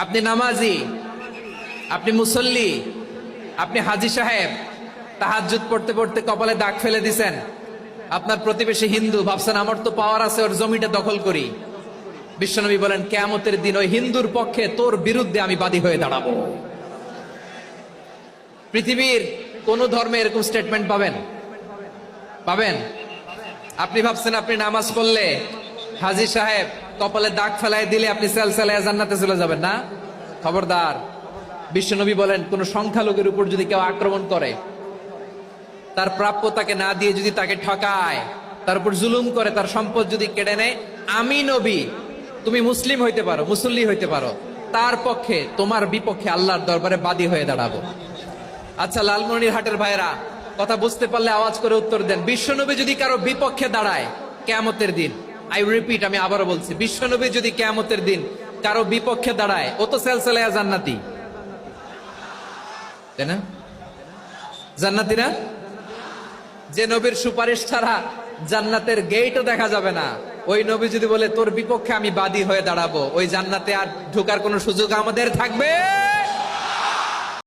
আপনি নামাজি, আপনি মুসল্লি, আপনি হাজী সাহেব, তাহাজ্জুদ পড়তে পড়তে কপালে দাগ ফেলে দিছেন। আপনার প্রতিবেশী হিন্দু, ভাবছেন আমার তো পাওয়ার আছে, ওর জমিটা দখল করি। বিশ্বনবী বলেন কিয়ামতের দিন ওই হিন্দুর পক্ষে তোর বিরুদ্ধে আমি বাদী হয়ে দাঁড়াবো। পৃথিবীর কোন ধর্মে এরকম স্টেটমেন্ট পাবেন? পাবেন? আপনি ভাবছেন আপনি নামাজ পড়লে হাজী সাহেব কপালে দাগ ফেলায় দিলে আপনি সেলসালায় জান্নাতে চলে যাবেন না? খবরদার। বিশ্বনবী বলেন কোন সংখ্যালঘুর উপর যদি কেউ আক্রমণ করে, তার প্রাপ্য তাকে না দিয়ে যদি তাকে ঠকায়, তার উপর জুলুম করে, তার সম্পদ যদি কেড়ে নেয়, আমি নবী, তুমি মুসলিম হইতে পারো, মুসল্লি হইতে পারো, তার পক্ষে তোমার বিপক্ষে আল্লাহর দরবারে বাদী হয়ে দাঁড়াবো। আচ্ছা লালমনিরহাটের ভাইরা, কথা বুঝতে পারলে আওয়াজ করে উত্তর দেন। বিশ্বনবী যদি কারো বিপক্ষে দাঁড়ায় কিয়ামতের দিন, আই রিপিট, আমি আবারও বলছি, বিশ্বনবী যদি কিয়ামতের দিন কারো বিপক্ষে দাঁড়ায়, ও তো সেলসালায়া জান্নাতি, তাই না? জান্নাতি না? যে নবীর সুপারিশ ছাড়া জান্নাতের গেটও দেখা যাবে না, ওই নবী যদি বলে তোর বিপক্ষে আমি বাদী হয়ে দাঁড়াবো, ওই জান্নাতে আর ঢোকার কোনো সুযোগ আমাদের থাকবে?